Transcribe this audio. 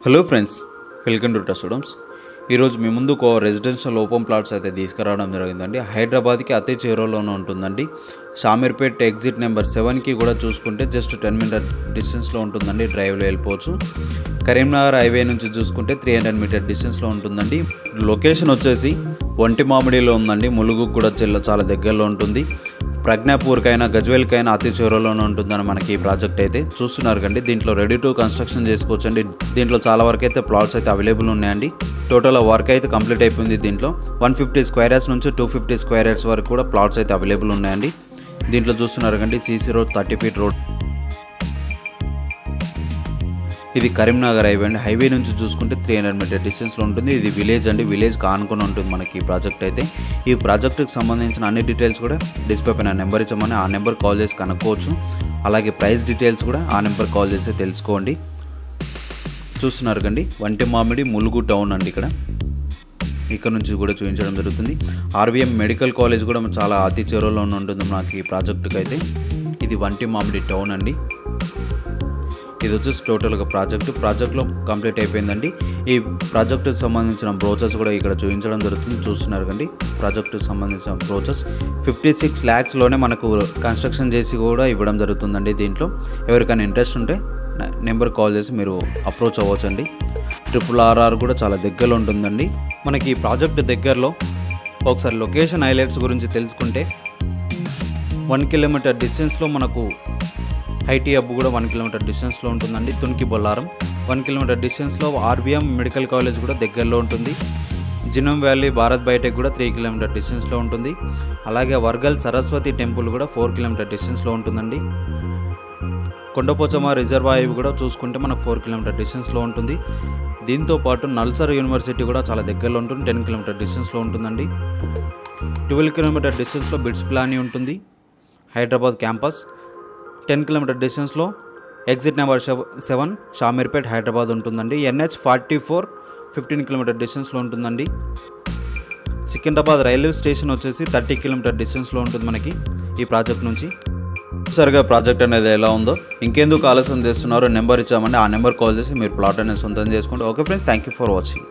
Hello friends, welcome to students. ఈరోజు మీ ముందుకు residential open plots అయితే తీసుకురావడం జరిగిందండి. హైదరాబాద్కి అతి చేరువలోనే ఉంటుందండి. షామీర్పేట్ ఎగ్జిట్ నెంబర్ 7కి కూడా చూసుకుంటే జస్ట్ 10 minute డిస్టెన్స్లో ఉంటుందండి. డ్రైవ్లో వెళ్ళిపోవచ్చు. కరీంనగర్ హైవే నుంచి చూసుకుంటే 300 meter డిస్టెన్స్లో ఉంటుందండి. లొకేషన్ వచ్చేసి ఒంటి మామిడిలో ఉందండి. ములుగు కూడా చాలా దగ్గరలో ఉంటుంది. ప్రజ్ఞాపూర్కైనా గజ్వేల్కైనా అతి చేరువలోనే ఉంటుందని మనకి ఈ ప్రాజెక్ట్ అయితే చూస్తున్నారు కండి. దీంట్లో రెడీ టు కన్స్ట్రక్షన్ చేసుకోవచ్చండి. దీంట్లో చాలా వరకు అయితే ప్లాట్స్ అయితే అవైలబుల్ ఉన్నాయండి. టోటల్ వర్క్ అయితే కంప్లీట్ అయిపోయింది. దీంట్లో 150 square yards నుంచి 250 square yards వరకు కూడా ప్లాట్స్ అయితే అవైలబుల్ ఉన్నాయండి. దీంట్లో చూస్తున్నారు కండి, సీసీ రోడ్, 30 feet రోడ్. ఇది కరీంనగర్ హైవే అండి. హైవే నుంచి చూసుకుంటే 300 meter డిస్టెన్స్లో ఉంటుంది. ఇది విలేజ్ అండి. విలేజ్ కానుకొని ఉంటుంది మనకి ఈ ప్రాజెక్ట్ అయితే. ఈ ప్రాజెక్టుకి సంబంధించిన అన్ని డీటెయిల్స్ కూడా డిస్ప్లే పైన నెంబర్ ఇచ్చామని ఆ నెంబర్ కాల్ చేసి కనుక్కోవచ్చు. అలాగే ప్రైస్ డీటెయిల్స్ కూడా ఆ నెంబర్ కాల్ చేసి తెలుసుకోండి. చూస్తున్నారు కండి, వంటి మామిడి ములుగు టౌన్ అండి. ఇక్కడ నుంచి కూడా చూపించడం జరుగుతుంది. ఆర్వీఎం మెడికల్ కాలేజ్ కూడా చాలా అతి చేరువలో ఉంటుంది మనకి ఈ ప్రాజెక్టుకి అయితే. ఇది వంటి మామిడి టౌన్ అండి. ఇది వచ్చేసి టోటల్గా ప్రాజెక్ట్లో కంప్లీట్ అయిపోయిందండి. ఈ ప్రాజెక్టుకి సంబంధించిన బ్రోచర్స్ కూడా ఇక్కడ చూపించడం జరుగుతుంది. చూస్తున్నారు కండి, ప్రాజెక్టుకి సంబంధించిన బ్రోచర్స్ 56 lakhsలోనే మనకు కన్స్ట్రక్షన్ చేసి కూడా ఇవ్వడం జరుగుతుందండి. దీంట్లో ఎవరికైనా ఇంట్రెస్ట్ ఉంటే నెంబర్ కాల్ చేసి మీరు అప్రోచ్ అవ్వచ్చండి. RRR కూడా చాలా దగ్గరలో ఉంటుందండి మనకి ఈ ప్రాజెక్ట్ దగ్గరలో. ఒకసారి లొకేషన్ హైలైట్స్ గురించి తెలుసుకుంటే 1 kilometer డిస్టెన్స్లో మనకు ఐటీ హబ్ కూడా 1 kilometer డిస్టెన్స్లో ఉంటుందండి. తునికి బొల్లారం 1 kilometer డిస్టెన్స్లో ఆర్బీఎం మెడికల్ కాలేజ్ కూడా దగ్గరలో ఉంటుంది. జినోమ్ వ్యాలీ భారత్ బయోటెక్ కూడా 3 kilometer డిస్టెన్స్లో ఉంటుంది. అలాగే వర్గల్ సరస్వతి టెంపుల్ కూడా 4 kilometer డిస్టెన్స్లో ఉంటుందండి. కొండపోచమ్మ రిజర్వాయర్ కూడా చూసుకుంటే మనకు 4 kilometer డిస్టెన్స్లో ఉంటుంది. దీంతో పాటు నల్సార్ యూనివర్సిటీ కూడా చాలా దగ్గరలో ఉంటుంది. 10 kilometer డిస్టెన్స్లో ఉంటుందండి. 12 kilometer డిస్టెన్స్లో బిట్స్ ప్లానీ ఉంటుంది. హైదరాబాద్ క్యాంపస్ 10 kilometer డిస్టెన్స్లో ఎగ్జిట్ నెంబర్ 7 షామీర్పేట్ హైదరాబాద్ ఉంటుందండి. NH44 15 kilometer డిస్టెన్స్లో ఉంటుందండి. సికింద్రాబాద్ రైల్వే స్టేషన్ వచ్చేసి 30 kilometer డిస్టెన్స్లో ఉంటుంది మనకి ఈ ప్రాజెక్ట్ నుంచి. సరిగా ప్రాజెక్ట్ అనేది ఎలా ఉందో ఇంకెందుకు ఆలస్యం చేస్తున్నారో నెంబర్ ఇచ్చామండి. ఆ నెంబర్ కాల్ చేసి మీరు ప్లాట్ అనేది సొంతం చేసుకోండి. Okay friends, thank you for watching.